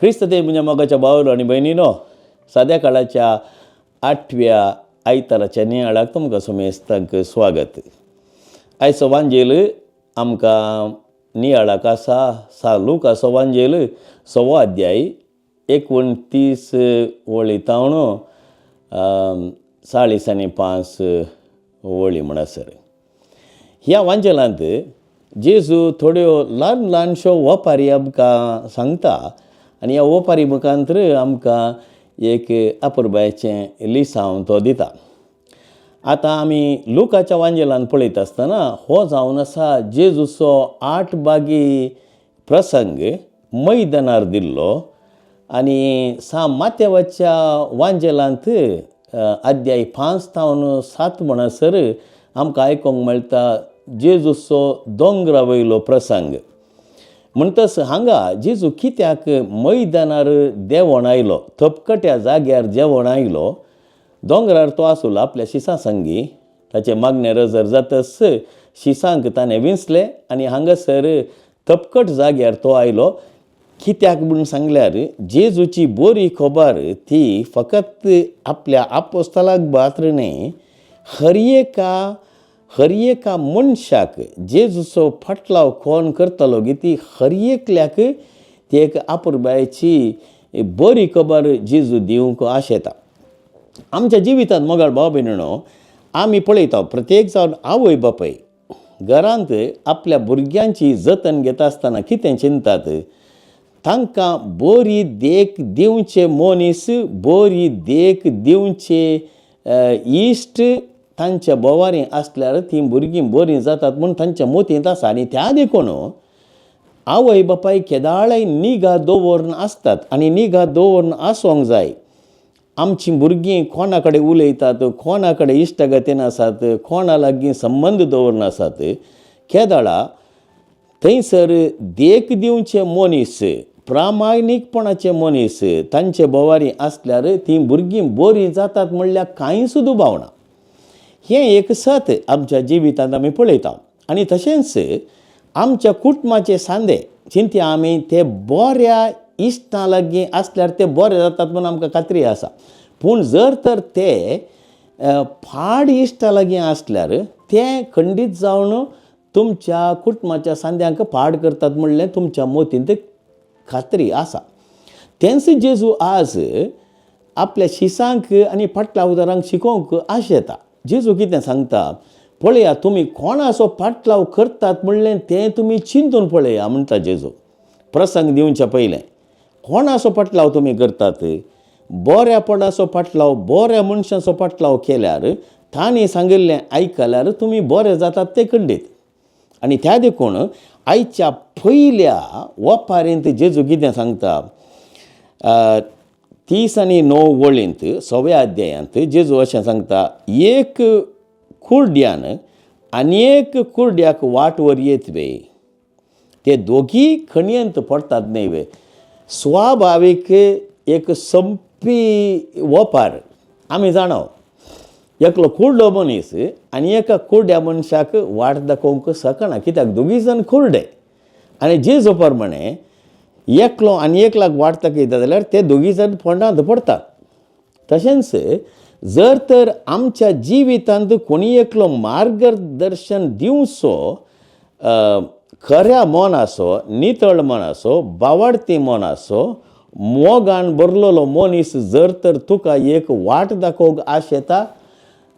ख्रिस्त ते म्हणजे मोगाच्या भावालो आणि बहिणीनो, सद्या काळाच्या 8व्या आयताराच्या नियाळाक तुमकां समेस्तांक स्वागत. आयचो वांजेल आमकां नियाळाक आसा लूका वांजेल 6 अध्याय 29 वळी तावन 40 आनी 5 वळी म्हणसर. ह्या वांजेलांत जेजू थोड्यो ल्हान ल्हानश्यो ओपारी आमकां सांगता आनी ह्या ओपारी मुखांतर आमकां एक अपुरबायेचें लिसांव तो दिता. आतां आमी लुकाच्या वांजेलांत पळयत आसतना हो जावन आसा जेजूचो 8 बागी प्रसंग मैदानार दिल्लो आनी माथेवाच्या वांजेलांत अध्याय 5 तावन 7 म्हणसर आमकां आयकोंक मेळटा जेजूचो दोंगरा वयलो प्रसंग. म्हणटस हांगा जेजू कित्याक मैदानार देंवोन आयलो, थपकट्या जाग्यार जेवण आयलो. दोंगरार तो आसलो आपल्या शिसां संगी, ताचे मागणे रजर जातस शिसांक ताणें विंचले आनी हांगासर थपकट जाग्यार तो आयलो. कित्याक म्हूण सांगल्यार जेजूची बरी खबर ती फकत आपल्या आपोस्तलाक पात्र न्ही, हर एका मनशाक जेजूचो फाटलाव कोण करतलो गी ती हर एकल्याक ती एक आपुरबायेची बरी खबर जेजू दिवंक आशेता. आमच्या जिवितांत मोगाळ भाव भयणीनो, आमी पळयता प्रत्येक जावन आवय बापूय घरांत आपल्या भुरग्यांची जतन घेता आसतना कितें चिंतात, तांकां बरी देख दिवचे मनीस, बरी देख दिवचे इश्ट तांच्या बोवारी आसल्यार ती भुरगीं बरीं जातात म्हूण तांच्या मोतींत आसा. आनी त्या देखून आवय बापाय केदाळय निगा दवरून आसतात आनी निगा दवरून आसोंक जाय. आमची भुरगीं कोणा कडेन उलयतात, कोणा कडेन इश्टगतीन आसात, कोणा लागीं संबंद दवरून आसात, केदाळा थंयसर देख दिवचे मनीस, प्रामाणीकपणाचे मनीस तांचे बोवारी आसल्यार ती भुरगीं बरीं जातात म्हणल्यार कांय सुद्दां भावना. हें एक सत आमच्या जिवितांत आमी पळयता. आनी तशेंच आमच्या कुटुंबाचे सांदे चिंत्या आमी ते बऱ्या इश्टां लागीं आसल्यार ते बरे जातात म्हूण आमकां खात्री आसा. पूण जर तर ते फाड इश्टां लागीं आसल्यार ते खंडीत जावन तुमच्या कुटुंबाच्या सांद्यांक फाड करतात म्हणलें तुमच्या मोतींत खात्री आसा. तेंच जेजू आज आपल्या शिसांक आनी फाटल्या उदारांक शिकोवंक आशेता. जेजू कितें सांगता, पळया तुमी कोणाचो फाटलाव करतात म्हणलें तें तुमी चिंतून पळया म्हणटा जेजू. प्रसंग दिवच्या पयलें कोणाचो फाटलाव तुमी करतात, बऱ्यापणाचो फाटलाव, बऱ्या मनशाचो फाटलाव केल्यार तांणी सांगिल्लें आयकल्यार तुमी बरे जातात ते खंडीत. आनी त्या देखून आयच्या पयल्या ओपारेंत जेजू कितें सांगता, 30 आनी 9 वळींत 6व्या अध्यायांत जेजू अशें सांगता, एक कुर्ड्यान आनी एक कुर्ड्याक वाट वर येत वे, ते दोगी खणयंत पडतात न्ही वे. स्वाभावीक एक संपी ओपार आमी जाणव. एकलो कुर्डो मनीस आनी एका कुर्ड्या मनशाक वाट दाखोवंक शकना, कित्याक दोगी जण कुर्डे. आनी जेजू प्रमाणे एकलो आनी एकल्याक वाट दाखयता जाल्यार ते दोगी जण फोंडांत पडतात. तशेंच जर तर आमच्या जिवितांत कोणी एकलो मार्गदर्शन दिवचो, खऱ्या मनाचो, नितळ मनाचो, बावडती मनाचो, मोगान भरलेलो मनीस जर तर तुका एक वाट दाखोवंक आशेता,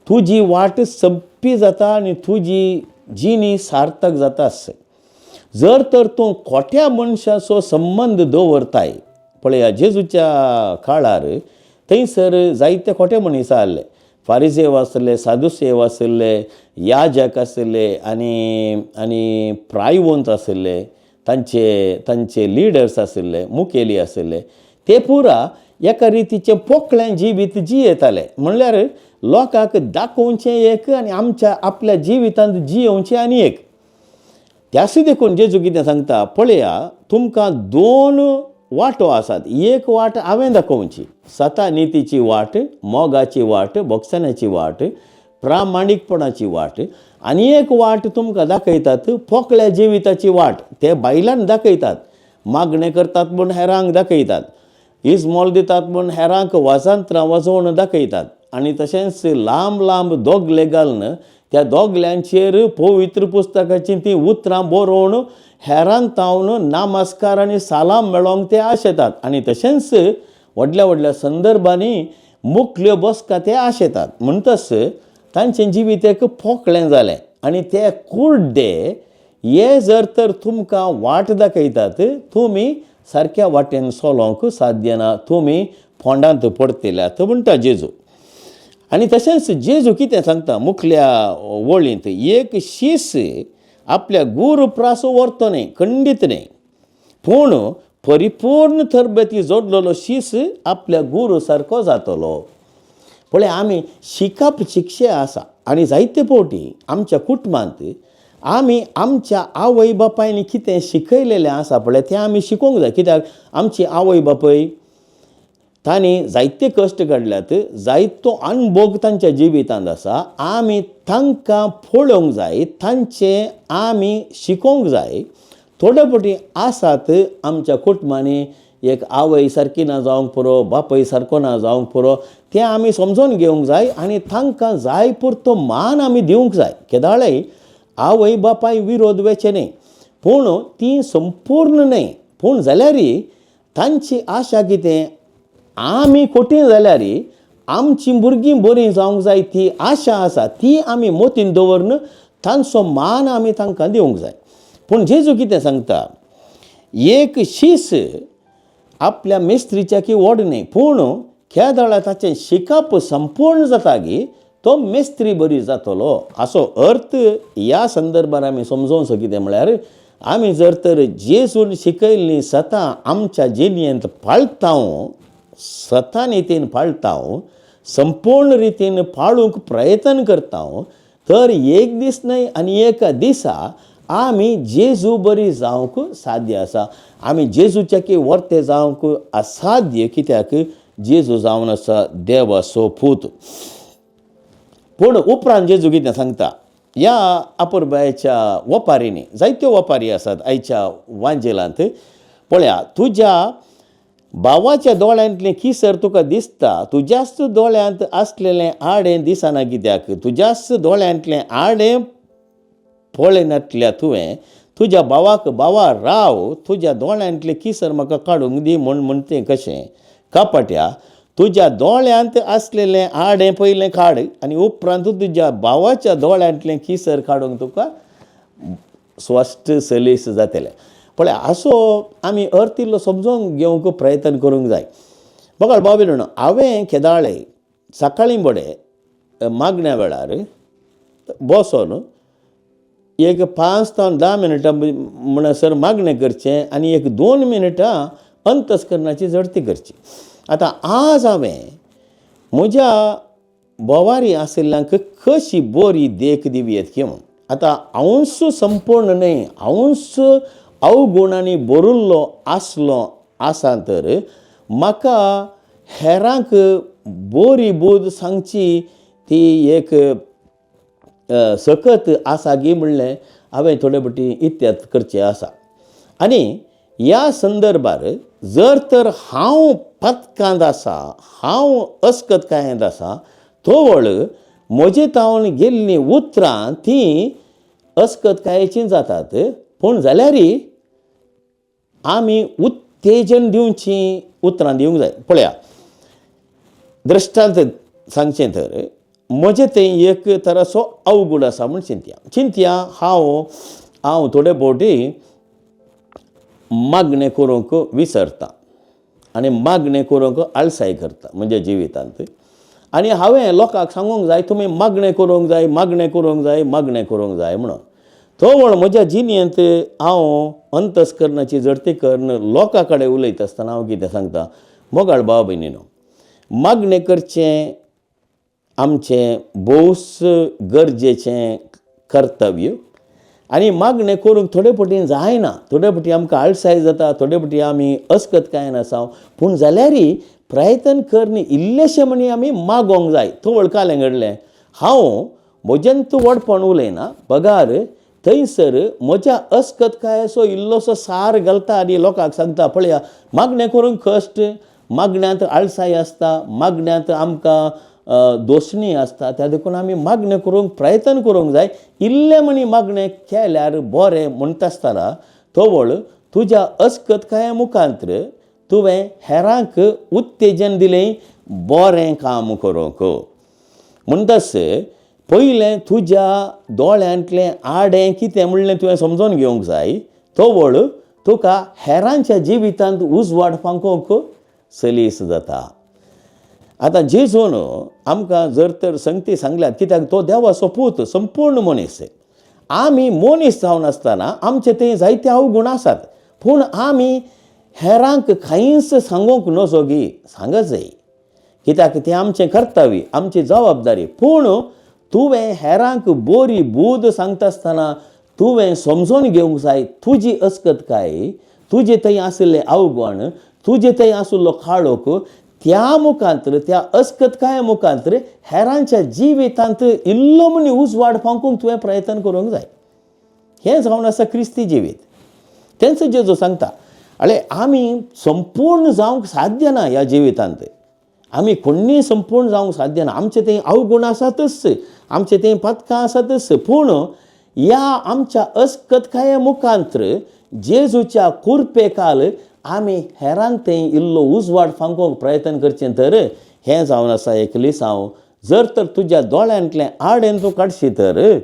तुजी वाट संपी जाता आनी तुजी जिणी सार्थक जाता. जर तर तूं खोट्या मनशाचो संबंद दवरताय, पळया जेजूच्या काळार थंयसर जायते खोटे मनीस आसले. फारिसेव आसले, सादुसेव आसले, याजक आसले आनी प्रायवंत आसले, तांचे लिडर्स आसले, मुखेली आसले. ते पुरा एका रितीचें पोकळें जिवीत जियेताले. म्हणल्यार लोकांक दाखोवचें एक आनी आपल्या जिवितांत जियोवचें आनी एक. त्याच देखून जेजू कितें सांगता, पळया तुमकां 2 वाटो आसात. एक वाट हांवें दाखोवची, सता नितीची वाट, मोगाची वाट, भोगसण्याची वाट, प्रामाणीकपणाची वाट. आनी एक वाट तुमकां दाखयतात पोकळ्या जिविताची वाट, ते बायलान दाखयतात. मागणें करतात म्हूण हेरांक दाखयतात, इस्मॉल दितात म्हूण हेरांक वाजंत्रां वाजोवन दाखयतात, आनी तशेंच लांब लांब दोगले घालून त्या दोगल्यांचेर पवित्र पुस्तकाची ती उतरां बरोवन हेरांक तावन नामस्कार आनी सालाम मेळोंक ते आशेतात. आनी तशेंच व्हडल्या व्हडल्या संदर्भांनी मुख्ल्यो बसका ते आशेतात. म्हणटच तांचें जिवीत एक पोकळें जालें. आनी ते कुर्डे हे जर तर तुमकां वाट दाखयतात, तुमी सारक्या वाटेन चलोंक साध्य ना, तुमी फोंडांत पडटल्यात म्हणटा जेजू. आनी तशेंच जेजू कितें सांगता मुखल्या वळींत, एक शीस आपल्या गूर प्रासो व्हरतो न्ही, खंडीत न्ही, पूण परिपूर्ण तरबेती जोडलेलो शीस आपल्या गुरू सारको जातलो. पळय, आमी शिकप शिक्षे आसा आनी जायते फावटी आमच्या कुटुंबांत आमी आमच्या आवय बापायनी कितें शिकयलेलें आसा पळय तें आमी शिकोवंक जाय. कित्याक आमची आवय बापूय तांणी जायते कश्ट काडल्यात, जायतो अणभव तांच्या जिवितांत आसा. आमी तांकां पळोवंक जाय, तांचें आमी शिकोवंक जाय. थोडे फावटी आसात आमच्या कुटुंबांनी एक आवय सारकी ना जावंक पुरो, बापूय सारको ना जावंक पुरो, तें आमी समजून घेवंक जाय आनी तांकां जाय पुरतो मान आमी दिवंक जाय. केदाळय आवय बापाय विरोध वेचे न्ही, पूण ती संपूर्ण न्ही, पूण जाल्यारय तांची आशा कितें, आमी खोटी जाल्यार आमची भुरगीं बरीं जावंक जाय, ती आशा आसा ती आमी मोतीन दवरून तांचो मान आमी तांकां दिवंक जाय. पूण जेजू कितें सांगता, एक शीस आपल्या मेस्त्रीच्या की व्हड न्ही, पूण केदाळा ताचें शिकप संपूर्ण जातकीर तो मेस्त्री बरी जातलो. असो अर्थ ह्या संदर्भात आमी समजोवंक कितें म्हळ्यार, आमी जर तर जेजून शिकयल्लीं सतां आमच्या जिणेंत पाळटाव, सतां रितीन पाळटाव, संपूर्ण रितीन पाळूंक प्रयत्न करता, तर एक दीस न्हय आनी एका दिसा आमी जेजू बरी जावंक साध्य आसा. आमी जेजूच्या की वर्ते जावंक असाध्य, कित्याक जेजू जावन आसा देवाचो पूत. पूण उपरांत जेजू कितें सांगता, ह्या अपुरबायेच्या वपारींनी जायत्यो वपारी आसात आयच्या वांजेलांत. पळया, तुज्या भावाच्या दोळ्यांतलें किसर तुका दिसता, तुज्याच दोळ्यांत आसलेलें आडें दिसना. कित्याक तुज्याच दोळ्यांतलें आडें पळयनातल्या तुवें तुज्या भावाक, भावा राव, तुज्या दोळ्यांतलें किसर म्हाका काडूंक दी म्हणटें कशें? कापट्या, तुज्या दोळ्यांत आसलेलें आडें पयलें काड आनी उपरांत तुज्या भावाच्या दोळ्यांतलें किसर काडूंक तुका स्वस्थ सलीस जातलें. पळय, असो आमी अर्थ इल्लो समजोवंक घेवंक प्रयत्न करूंक जाय. बघा भाव भयणीनो, हांवें केदाळे सकाळीं बडे मागण्या वेळार बसोन एक 5 ते 10 मिनटां म्हणसर मागणें करचें आनी एक 2 मिनटां अंतस्करणाची झडती करची. आतां आज हांवें म्हज्या बोवारी आशिल्ल्यांक कशी बरी देख दिवयेत घेवन, आतां हांवूच संपूर्ण न्ही, हांवूच अवगुणांनी भरिल्लो आसलो आसा, तर म्हाका हेरांक बरी बोध सांगची ती एक सकत आसा गी म्हणलें हांवें थोडे फावटी इत्यात करचें आसा. आनी ह्या संदर्भार जर तर हांव पथकांत आसा, हांव अस्कतकायेंत आसा, तोवळ म्हजे तावन गेल्लीं उतरां तीं अस्कतकायेचीं जातात. पूण जाल्यारय आमी उत्तेजन दिवचीं उतरां दिवंक जाय. पळया, दृश्टांत सांगचें तर म्हजें तें एक तरासो अवगुण आसा म्हूण चिंतया. हांव थोडे फावटी मागणें करूंक विसरता आनी मागणें करूंक आळसाय करता म्हज्या जिवितांत. आनी हांवें लोकांक सांगूंक जाय, तुमी मागणें करूंक जाय, मागणें करूंक जाय, मागणें करूंक जाय म्हणून. तोवळ म्हज्या जिणेंत हांव अंतस्करणाची झडती करून लोकां कडेन उलयता आसतना हांव कितें सांगता, मोगाळ भाव भयणीनो, मागणें करचें आमचें भोवच गरजेचें कर्तव्य. आनी मागणें करूंक थोडे फावटी जायना, थोडे फावटी आमकां आळसाय जाता, थोडे फावटी आमी अस्कतकायेन आसा, पूण जाल्यारय प्रयत्न कर न्ही, इल्लेशें म्हणी आमी मागोंक जाय. तोवळ कालें घडलें, हांव म्हजेंत व्हडपण उलयना, पगार थंयसर म्हज्या अस्कतकायेचो इल्लोसो सार घालता आनी लोकांक सांगता, पळया मागणें करूंक कश्ट, मागण्यांत आळसाय आसता, मागण्यांत आमकां दोशणी आसता, त्या देखून आमी मागणें करूंक प्रयत्न करूंक जाय. इल्लें म्हणी मागणें केल्यार बरें म्हणटा आसतना तोवळ तुज्या अस्कतकाये मुखांत्र तुवें हेरांक उत्तेजन दिलें बरें काम करूंक. म्हणटस पयलें तुज्या दोळ्यांतलें आडें कितें म्हणलें तुवें समजून घेवंक जाय, तोवळ तुका हेरांच्या जिवितांत उजवाड फांकोवंक सलीस जाता. आतां जेजून आमकां जर तर संगती सांगल्यात, कित्याक तो देवाचो पूत संपूर्ण मनीस. आमी मनीस जावन आसतना आमचे थंय जायते अवगुण आसात, पूण आमी हेरांक कांयच सांगूंक नजोगी सांगत जाय, कित्याक तें आमचें कर्तव्य, आमची जबाबदारी. पूण तुवें हेरांक बरी बूद सांगता आसतना तुवें समजून घेवंक जाय तुजी अस्कतकाय, तुजे थंय आशिल्लें अवगुण, तुजे थंय आशिल्लो काळोख, त्या मुखांत्र, त्या अस्कतकाये मुखांत्र हेरांच्या जिवितांत इल्लो म्हणी उजवाड फांकूंक तुवें प्रयत्न करूंक जाय. हें जावन आसा क्रिस्ती जिवीत. तेंच जेजू सांगता, अळे आमी संपूर्ण जावंक साध्य ना ह्या जिवितांत. आमी कोणीय संपूर्ण जावंक साध्य ना. आमचे थंय अवगुण आसातच, आमचे थंय पथकां आसातच, पूण ह्या आमच्या अस्कतकाये मुखांत्र जेजूच्या कुरपेकाल आमी हेरांक थंय इल्लो उजवाड फांकोवंक प्रयत्न करचें. तर हें जावन आसा एकलिसांव. जर तर तुज्या दोळ्यांतलें आडें तूं काडशी तर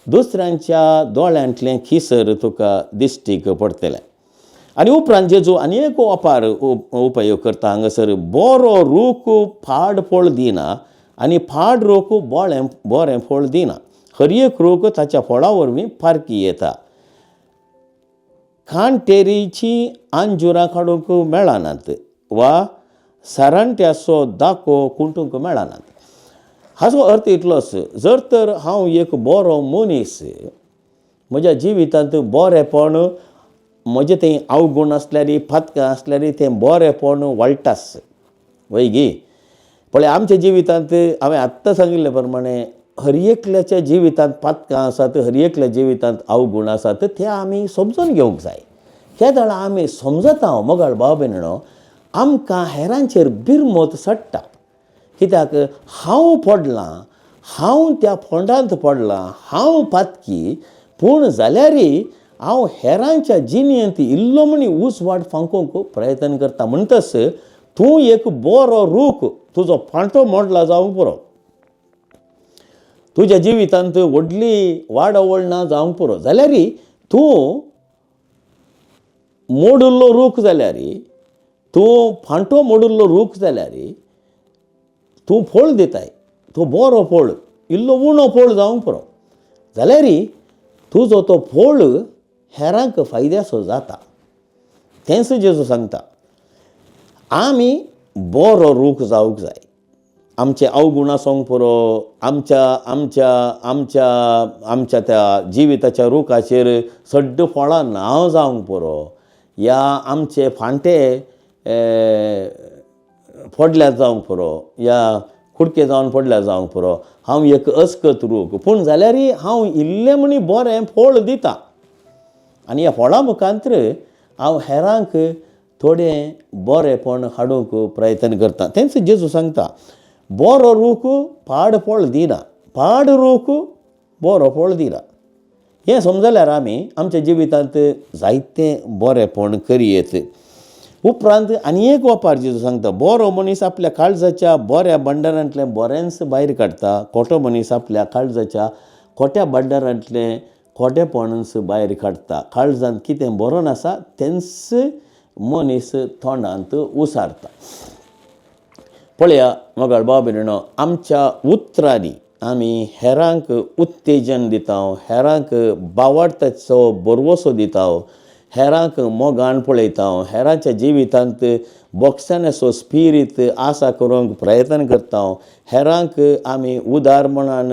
दुसऱ्यांच्या दोळ्यांतलें खिसर तुका दिश्टीक पडटलें. आनी उपरांत जेजू आनी एक अपार उपयोग करता हांगासर, बरो रूख फाड फळ दिना आनी फाड रूख बरें फळ दिना. हर एक रूख ताच्या फळा वरवीं पारखी येता. खाणटेरीची आंजुरां काडूंक मेळनात वा सारांट्याचो दाखो कुंटूंक मेळनात. हाचो अर्थ इतलोच, जर तर हांव एक बरो मनीस, म्हज्या जिवितांत बरेंपण, म्हजे थंय अवगुण आसल्यार, फातकां आसल्यार तें बरेंपण वाळटास वैगी. पळय आमच्या जिवितांत हांवें आत्तां सांगिल्ले प्रमाणे हर एकल्याच्या जिवितांत फातकां आसात, हर एकल्या जिवितांत अवगुण आसात, ते आमी समजून घेवंक जाय. त्या वेळा आमी समजता मोगाळ भाव भयणीनो, आमकां हेरांचेर बिरमत सडटा. कित्याक हांव पडलां, हांव त्या फोंडांत पडलां, हांव फातकी, पूण जाल्यारय हांव हेरांच्या जिणेंत इल्लो म्हणी उजवाड फांकोवंक प्रयत्न करता. म्हणटस तूं एक बरो रूख, तुजो फांटो मोडला जावंक पुरो, तुज्या जिवितांत व्हडली वाडवळ ना जावंक पुरो, जाल्यारय तूं मोडुल्लो रूख जाल्यार, तूं फांटो मोडुल्लो रूख जाल्यार तूं फळ दिताय, तो बरो फळ, इल्लो उणो फळ जावंक पुरो, जाल्यारय तुजो तो फळ हेरांक फायद्याचो जाता. तेंच जेजू सांगता, आमी बरो रूख जावंक जाय. आमचे अवगुण आसूंक पुरो, आमच्या त्या जिविताच्या रुखाचेर सड्ड फळां नांव जावंक पुरो, या आमचे फांटे फोडल्या जावंक पुरो, या कुडके जावन पडल्या जावंक पुरो. हांव एक अस्कत रूख, पूण जाल्यारय हांव इल्लें म्हणी बरें फळ दिता आनी ह्या फळा मुखांत्र हांव हेरांक थोडें बरेंपण हाडूंक प्रयत्न करता. तेंच जेजू सांगता, बरो रूख पाड फळ दिना, पाड रूख बरो फळ दिना. हें समजल्यार आमी आमच्या जिवितांत जायतें बरेंपण करयेत. उपरांत आनी एक वपार जेजू सांगता, बरो मनीस आपल्या काळजाच्या बऱ्या भंडारांतलें बरेंच भायर काडटा, खोटो मनीस आपल्या काळजाच्या खोट्या भंडारांतलें खोटेपणच भायर काडटा. काळजांत कितें बरोवन आसा तेंच मनीस तोंडांत उसारता. पळया मोगाळ भाव भयणीनो, आमच्या उतरांनी आमी हेरांक उत्तेजन दिता, हेरांक बावार्थाचो बरवसो दिता, हेरांक मोगान पळयता, हेरांच्या जिवितांत बोगसाण्याचो स्पिरीट आसा करूंक प्रयत्न करता, हेरांक आमी उदारपणान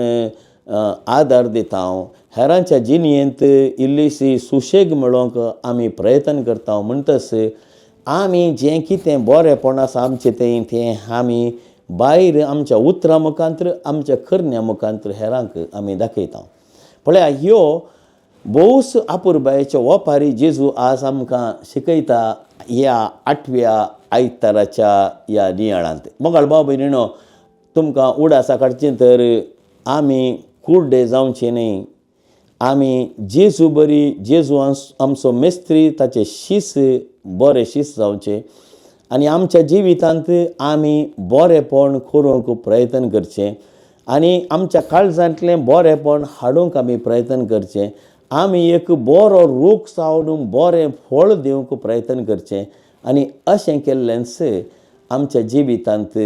आदार दिता, हेरांच्या जिणेंत इल्लीशी सुशेग मेळोवंक आमी प्रयत्न करता. म्हणटच आमी जें कितें बरेंपण आसा आमचें तें आमी भायर आमच्या उतरां मुखांत्र, आमच्या करण्या मुखांत्र हेरांक आमी दाखयता. पळया ह्यो भोवूस आपुरबायेच्या ओपारी जेजू आज आमकां शिकयता ह्या 8व्या आयताराच्या ह्या नियाळांत. मोगाळ भाव भयणीनो, तुमकां उडासा काडचें तर आमी कुड्डे जावचें न्ही. आमी जेजू बरी, जेजू आमचो मेस्त्री, ताचे शीस बरें शीस जावचें आनी आमच्या जिवितांत आमी बरेंपण करूंक प्रयत्न करचें आनी आमच्या काळजांतलें बरेंपण हाडूंक आमी प्रयत्न करचें. आमी एक बरो रूख जावन बरें फळ दिवंक प्रयत्न करचें आनी अशें केल्लेंच आमच्या जिवितांत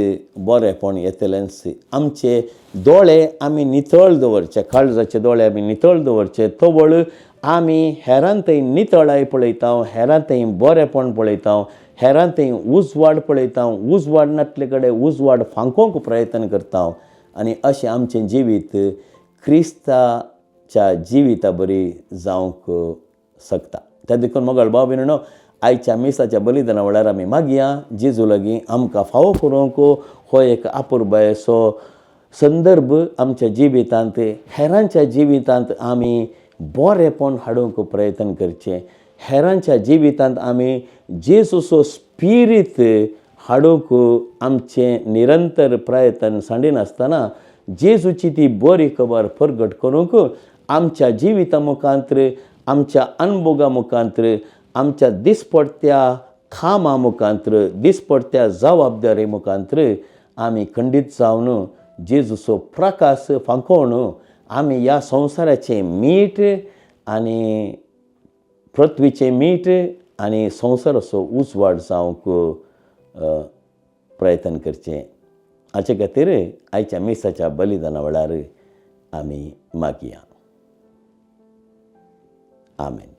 बरेंपण येतलेंच. आमचे दोळे आमी नितळ दवरचे, काळजाचे दोळे आमी नितळ दवरचे, तो वळ आमी हेरांतय नितळाय पळयता, हेरांतय बरेंपण पळयता, हेरांतय उजवाड पळयता, उजवाड नासले कडेन उजवाड फांकोवंक प्रयत्न करता आनी अशें आमचें जिवीत क्रिस्ताच्या जिविता बरी जावंक शकता. त्या देखून मोगाळ भाव भयणीनो, आयच्या मिसाच्या बलिदाना वेळार आमी मागया जेजू लागीं आमकां फावो करूंक हो एक आपुरबायेचो संदर्भ आमच्या जिवितांत, हेरांच्या जिवितांत आमी बरेंपण हाडूंक प्रयत्न करचें. हेरांच्या जिवितांत आमी जेजूचो स्पिरीट हाडूंक आमचें निरंतर प्रयत्न सांडिनासतना जेजूची ती बरी खबर प्रगट करूंक आमच्या जिविता मुखांत्र, आमच्या अनुभवा मुखांत्र, आमच्या दिसपडत्या कामा मुखांत्र, दिसपडत्या जबाबदारी मुखांत्र आमी खंडीत जावन जेजूचो प्रकाश फांकोवन आमी ह्या संवसाराचें मीठ आनी पृथ्वीचें मीठ आनी संवसाराचो उजवाड जावंक प्रयत्न करचें. हाचे खातीर आयच्या मिसाच्या बलिदाना वेळार आमी मागया. आमेन.